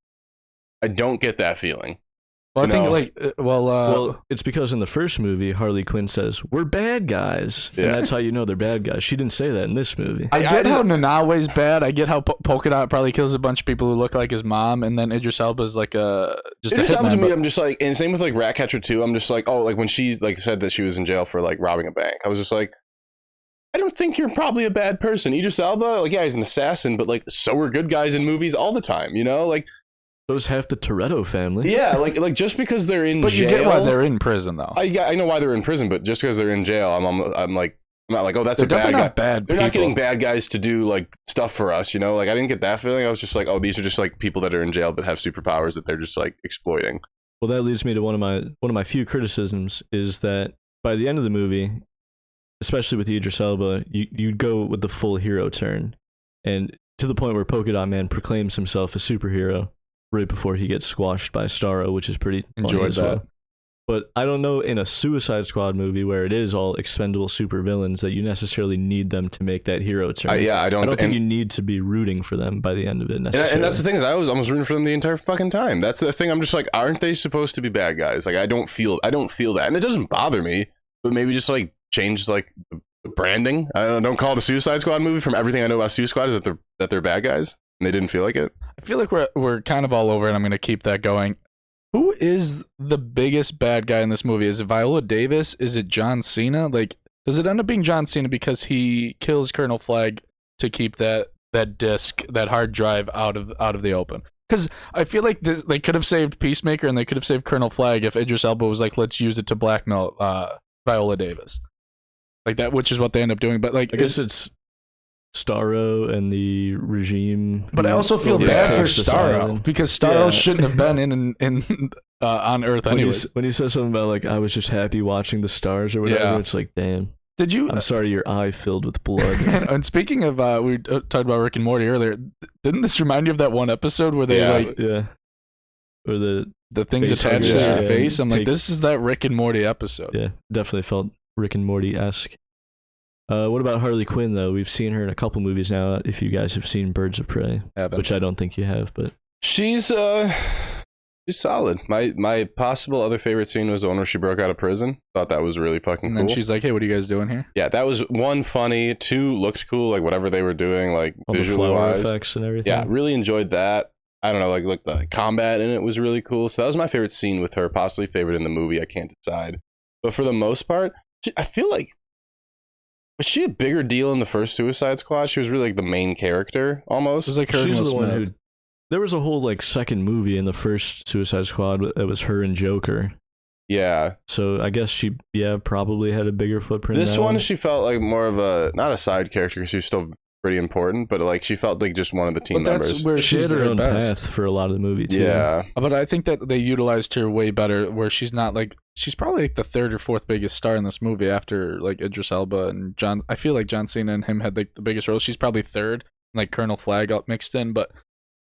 I don't get that feeling. Well, I think No. like Well, it's because in the first movie, Harley Quinn says, "We're bad guys," Yeah. and that's how you know they're bad guys. She didn't say that in this movie. I get I how just- Nanawe's bad. I get how Polka Dot probably kills a bunch of people who look like his mom, and then Idris Elba's like a just It a just happened to hitman, me. but- I'm just like, and same with like Ratcatcher 2. I'm just like, oh, like when she like said that she was in jail for like robbing a bank. I was just like, I don't think you're probably a bad person. Idris Elba, like, yeah, he's an assassin, but like, so are good guys in movies all the time. You know, like, So is half the Toretto family. yeah, like just because they're in But jail, you get why they're in prison though. I know why they're in prison, but just because they're in jail, I'm like, I'm not like, oh, that's They're a bad definitely guy. not bad. They're not people. getting bad guys to do like stuff for us, you know. Like I didn't get that feeling. I was just like, oh, these are just like people that are in jail that have superpowers that they're just like exploiting. Well, that leads me to one of my few criticisms is that by the end of the movie, especially with Idris Elba, you go with the full hero turn, and to the point where Polka Dot Man proclaims himself a superhero right before he gets squashed by Starro, which is pretty funny Enjoyed as that. well. But I don't know in a Suicide Squad movie where it is all expendable supervillains that you necessarily need them to make that hero turn. I don't think and- you need to be rooting for them by the end of it necessarily. And that's the thing is, I was almost rooting for them the entire fucking time. That's the thing. I'm just like, aren't they supposed to be bad guys? Like, I don't feel that, and it doesn't bother me. But maybe just like change like the branding. I don't call it a Suicide Squad movie. From everything I know about Suicide Squad, is that they're bad guys, and they didn't feel like it. I feel like we're kind of all over, and I'm gonna keep that going. Who is the biggest bad guy in this movie? Is it Viola Davis? Is it John Cena? Like, does it end up being John Cena because he kills Colonel Flagg to keep that disc, that hard drive out of the open? Because I feel like they could have saved Peacemaker and they could have saved Colonel Flagg if Idris Elba was like, let's use it to blackmail Viola Davis, like that, which is what they end up doing. But like, I guess it's Starro and the regime. But I also feel Yeah. bad for takes this Starro island. because Starro Yeah. shouldn't have been in on Earth When anyways. he says something about like I was just happy watching the stars or whatever, Yeah. it's like, damn, Did you? I'm sorry, your eye filled with blood. And speaking of, we talked about Rick and Morty earlier. Didn't this remind you of that one episode where they Yeah. like Yeah, or the things face attached to huggers, your yeah, face? I'm like, take- this is that Rick and Morty episode. yeah, definitely felt Rick and Morty-esque. What about Harley Quinn though? We've seen her in a couple movies now. If you guys have seen Birds of Prey, Evan. which I don't think you have, but She's solid. My possible other favorite scene was the one where she broke out of prison. Thought that was really fucking And cool. then she's like, "Hey, what are you guys doing here?" Yeah, that was one funny. Two looked cool, like whatever they were doing, like all the visually flower wise. effects and everything. Yeah, really enjoyed that. I don't know, like the combat in it was really cool. So that was my favorite scene with her, possibly favorite in the movie. I can't decide, but for the most part, I feel like was she a bigger deal in the first Suicide Squad? She was really like the main character almost. It was like her and She's Will the one Smith. who. There was a whole like second movie in the first Suicide Squad that was her and Joker. Yeah, So I guess she, probably had a bigger footprint. in this that one she felt like more of a not a side character because she was still pretty important, but like she felt like just one of the team But that's members. where she she's had her their own best. path for a lot of the movie too. Yeah, But I think that they utilized her way better, where she's not like she's probably like the third or fourth biggest star in this movie after like Idris Elba and John. I feel like John Cena and him had like the biggest role. She's probably third, like Colonel Flagg got mixed in, but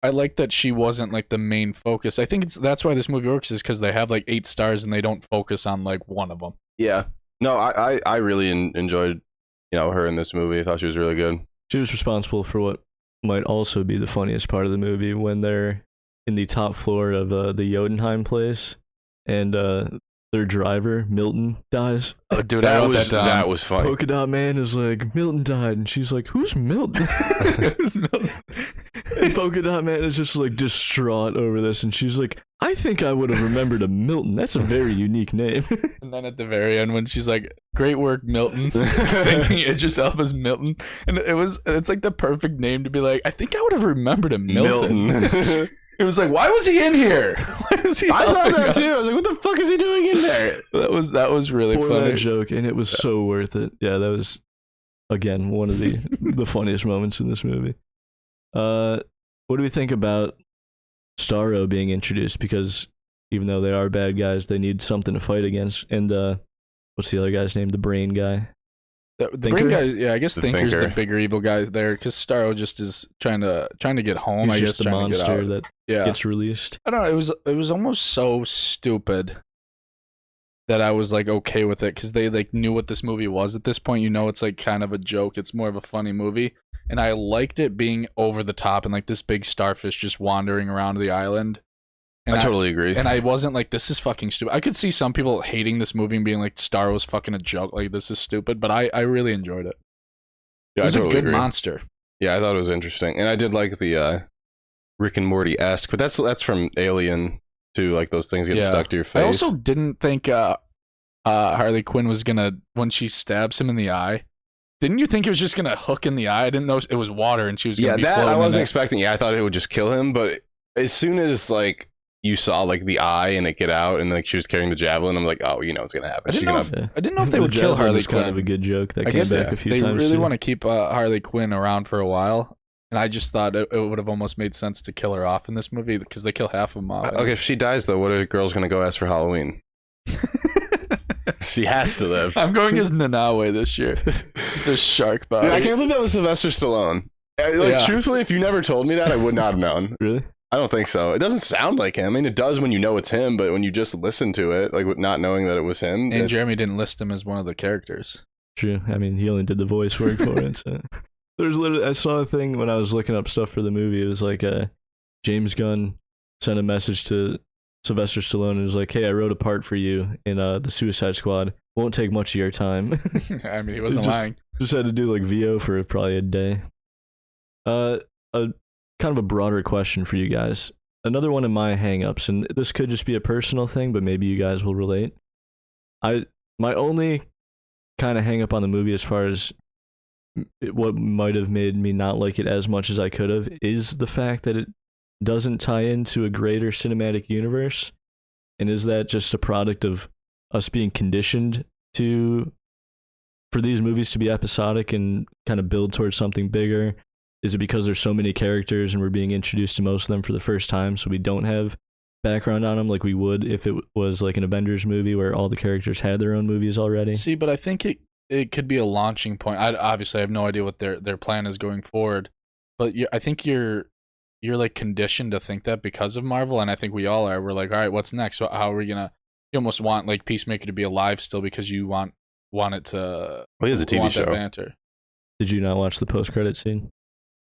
I like that she wasn't like the main focus. I think that's why this movie works is because they have like 8 stars and they don't focus on like one of them. yeah. No, I really enjoyed her in this movie. I thought she was really good. She was responsible for what might also be the funniest part of the movie when they're in the top floor of the Jotunheim place, and their driver Milton dies. Oh, dude, I wrote that down. That was funny. Polka Dot Man is like, Milton died, and she's like, who's Milton? Who's Milton? And Polka Dot Man is just like distraught over this, and she's like, I think I would have remembered a Milton. That's a very unique name. And then at the very end, when she's like, "Great work, Milton," thinking Idris Elba's Milton, and it's like the perfect name to be like, I think I would have remembered a Milton. It was like, why was he in here? Why was he? I thought that us? too. I was like, what the fuck is he doing in there? That was really For funny. that joke, and it was so worth it. Yeah, that was again one of the funniest moments in this movie. What do we think about Starro being introduced? Because even though they are bad guys, they need something to fight against. And what's the other guy's name? The brain guy. The brain guy, yeah, I guess Thinker's the bigger evil guy there, because Starro just is trying to get home. He's I guess just a trying to get monster out. that gets released. I don't know. It was almost so stupid that I was like okay with it, because they like knew what this movie was at this point. You know, it's like kind of a joke. It's more of a funny movie, and I liked it being over the top and like this big starfish just wandering around the island. And I totally agree. And I wasn't like, this is fucking stupid. I could see some people hating this movie and being like, Star was fucking a joke. Like, this is stupid. But I really enjoyed it. Yeah, It was I totally a good agree. monster. Yeah, I thought it was interesting, and I did like the Rick and Morty-esque, but that's from Alien too. Like those things get stuck to your face. I also didn't think Harley Quinn was gonna, when she stabs him in the eye. Didn't you think it was just gonna hook in the eye? I didn't know it was water and she was gonna be that floating I in wasn't there. expecting. Yeah, I thought it would just kill him, but as soon as like you saw like the eye and it get out and like she was carrying the javelin, I'm like, oh, you know what's gonna happen. I didn't know if they The would kill javelin Harley was Quinn. kind of a good joke that I came guess back a few they times. really too. want to keep Harley Quinn around for a while, and I just thought it would have almost made sense to kill her off in this movie because they kill half of them off. Okay, if she dies though, what are girls gonna go ask for Halloween? She has to live. I'm going as Nanawe this year. Just a shark body. Dude, I can't believe that was Sylvester Stallone. Like, Yeah. truthfully, if you never told me that, I would not have known. Really? I don't think so. It doesn't sound like him. I mean, it does when you know it's him, but when you just listen to it, like with not knowing that it was him. And Jeremy didn't list him as one of the characters. True. I mean, he only did the voice work for it. So. There's literally, I saw a thing when I was looking up stuff for the movie. It was like James Gunn sent a message to Sylvester Stallone and was like, "Hey, I wrote a part for you in the Suicide Squad. Won't take much of your time." I mean, he wasn't lying. Just had to do like VO for probably a day. A kind of a broader question for you guys. Another one of my hangups, and this could just be a personal thing, but maybe you guys will relate. My only kind of hangup on the movie, as far as what might have made me not like it as much as I could have, is the fact that it doesn't tie into a greater cinematic universe. And is that just a product of us being conditioned for these movies to be episodic and kind of build towards something bigger? Is it because there's so many characters and we're being introduced to most of them for the first time, so we don't have background on them like we would if it was like an Avengers movie where all the characters had their own movies already? See, but I think it could be a launching point. I obviously have no idea what their plan is going forward, but I think you're like conditioned to think that because of Marvel, and I think we all are. We're like, all right, what's next? So how are we gonna? You almost want like Peacemaker to be alive still because you want it to. Well, he has a TV want that show. banter. Did you not watch the post-credit scene?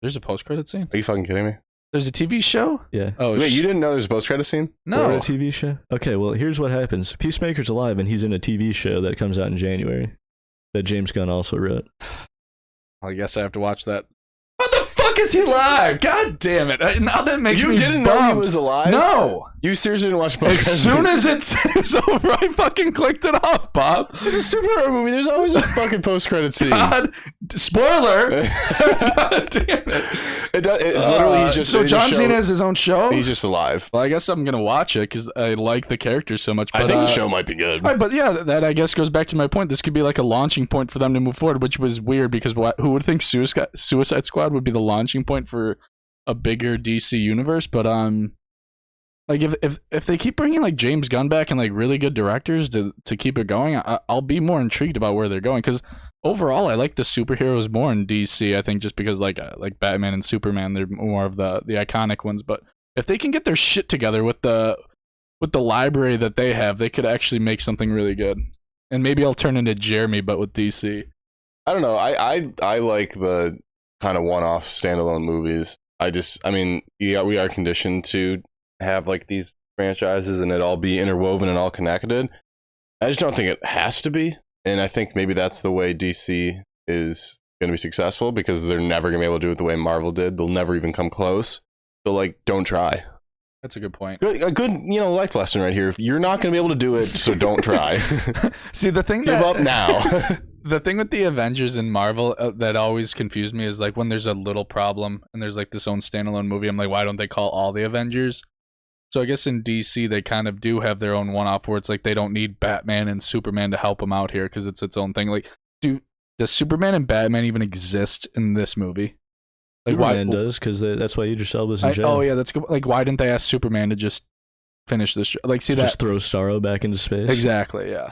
There's a post-credit scene. Are you fucking kidding me? There's a TV show. Yeah. Oh, Wait, you didn't know there's a post-credit scene? Or No. a TV show? Okay, well, here's what happens. Peacemaker's alive, and he's in a TV show that comes out in January that James Gunn also wrote. I guess I have to watch that. What the fuck is he live? God damn it! Now that makes me You didn't know he bummed. was alive? No. You seriously didn't watch the As post-credit soon scene? as it said it was over, I fucking clicked it off, Bob. It's a superhero movie. There's always a fucking post-credit scene. God, spoiler. God damn it. It's literally he's just. So they just John show- Cena has his own show. He's just alive. Well, I guess I'm gonna watch it because I like the characters so much. But, I think the show might be good. All right, but yeah, that I guess goes back to my point. This could be like a launching point for them to move forward, which was weird because who would think Suicide Squad would be the launching point for a bigger DC universe? But like if they keep bringing like James Gunn back and like really good directors to keep it going, I'll be more intrigued about where they're going. Because overall, I like the superheroes more in DC. I think just because like Batman and Superman, they're more of the iconic ones. But if they can get their shit together with the library that they have, they could actually make something really good. And maybe I'll turn into Jeremy, but with DC. I don't know. I like the kind of one-off standalone movies. I mean, we are conditioned to have like these franchises and it all be interwoven and all connected. I just don't think it has to be, and I think maybe that's the way DC is going to be successful, because they're never going to be able to do it the way Marvel did. They'll never even come close. So like, don't try. That's a good point. A good, life lesson right here. If you're not going to be able to do it, so don't try. See, the thing Give up now. The thing with the Avengers and Marvel that always confused me is like when there's a little problem and there's like this own standalone movie, I'm like, why don't they call all the Avengers? So I guess in DC they kind of do have their own one-off where it's like they don't need Batman and Superman to help them out here because it's its own thing. Like, does Superman and Batman even exist in this movie? Like, Superman does, because that's why Idris Elba's in jail. Oh yeah, that's good. Like, why didn't they ask Superman to just finish this show? Like, see that? Just throw Starro back into space. Exactly. Yeah.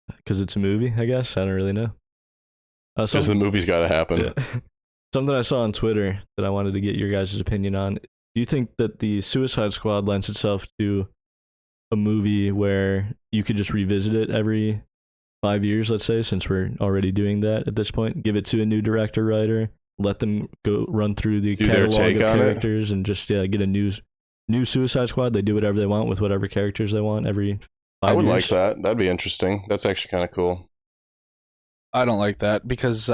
Because it's a movie, I guess. I don't really know. Because the movie's got to happen. Yeah. Something I saw on Twitter that I wanted to get your guys' opinion on. Do you think that the Suicide Squad lends itself to a movie where you could just revisit it every 5 years, let's say, since we're already doing that at this point? Give it to a new director, writer, let them go run through the catalog of characters and just get a new Suicide Squad. They do whatever they want with whatever characters they want every 5 years. I would like that. That'd be interesting. That's actually kind of cool. I don't like that because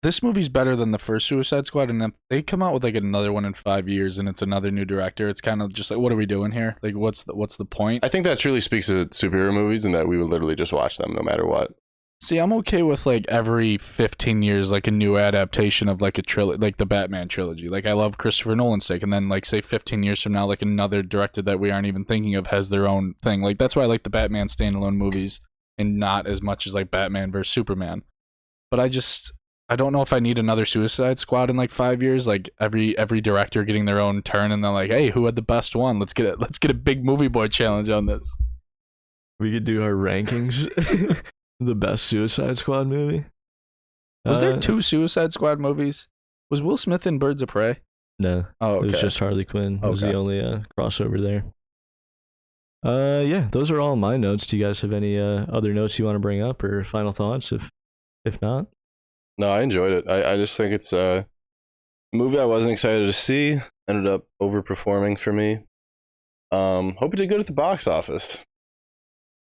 this movie's better than the first Suicide Squad, and if they come out with like another one in 5 years and it's another new director, it's kind of just like, what are we doing here? Like, what's the point? I think that truly speaks to superhero movies and that we would literally just watch them no matter what. See, I'm okay with like every 15 years, like a new adaptation of like a trilogy, like the Batman trilogy. Like, I love Christopher Nolan's take, and then like say 15 years from now, like another director that we aren't even thinking of has their own thing. Like, that's why I like the Batman standalone movies and not as much as like Batman versus Superman. But I don't know if I need another Suicide Squad in like 5 years. Like every director getting their own turn, and they're like, hey, who had the best one? Let's get a big movie boy challenge on this. We could do our rankings. The best Suicide Squad movie. Was there 2 Suicide Squad movies? Was Will Smith in Birds of Prey? No. Oh, okay. It was just Harley Quinn. It was the only crossover there. Yeah, those are all my notes. Do you guys have any other notes you want to bring up or final thoughts? If not? No, I enjoyed it. I just think it's a movie I wasn't excited to see. Ended up overperforming for me. Hope it did good at the box office.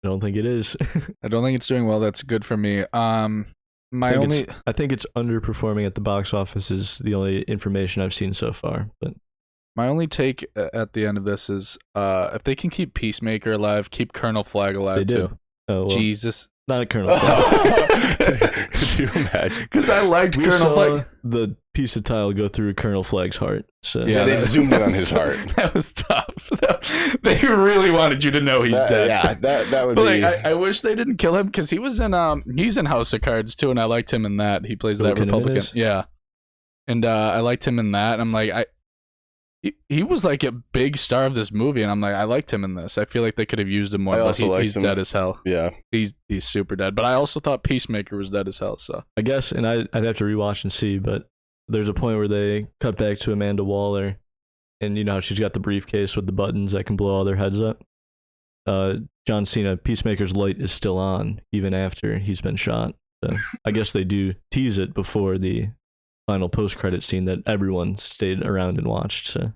I don't think it is. I don't think it's doing well. That's good for me. I think it's underperforming at the box office is the only information I've seen so far. But my only take at the end of this is if they can keep Peacemaker alive, keep Colonel Flag alive they do. too. Oh, well, Jesus. Not a Colonel Flag. Could you imagine? Because I liked We Colonel saw Flag. the piece of tile go through Colonel Flag's heart. So Yeah, they zoomed in on his heart. That was tough. They really wanted you to know he's dead. Yeah, that would But be. like, I wish they didn't kill him because he was in he's in House of Cards too, and I liked him in that. He plays that Republican. Yeah, and I liked him in that. And I'm like, he was like a big star of this movie, and I'm like, I liked him in this. I feel like they could have used him more. But he's dead as hell. Yeah, he's super dead. But I also thought Peacemaker was dead as hell. So I guess, and I'd have to rewatch and see, but there's a point where they cut back to Amanda Waller, and you know how she's got the briefcase with the buttons that can blow all their heads up. John Cena, Peacemaker's light is still on even after he's been shot. So I guess they do tease it before the final post-credit scene that everyone stayed around and watched. So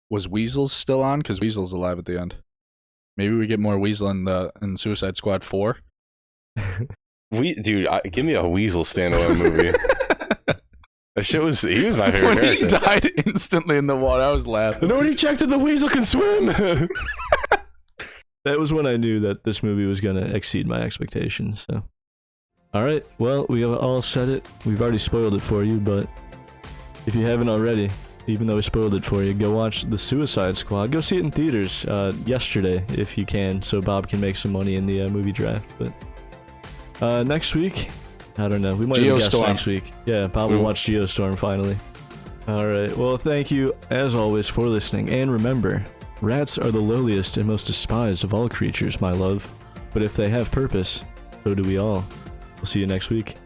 was Weasel's still on? Because Weasel's alive at the end. Maybe we get more Weasel in Suicide Squad 4. Give me a Weasel standalone movie. That shit he was my favorite character. When he died instantly in the water, I was laughing. Nobody checked if the Weasel can swim. that was when I knew that this movie was going to exceed my expectations. So, all right, well, we all said it. We've already spoiled it for you, but if you haven't already, even though we spoiled it for you, go watch The Suicide Squad. Go see it in theaters yesterday if you can, so Bob can make some money in the movie draft. But next week, I don't know. We might have a guest next week. Yeah, Bob will watch Geostorm finally. All right. Well, thank you, as always, for listening. And remember, rats are the lowliest and most despised of all creatures, my love. But if they have purpose, so do we all. We'll see you next week.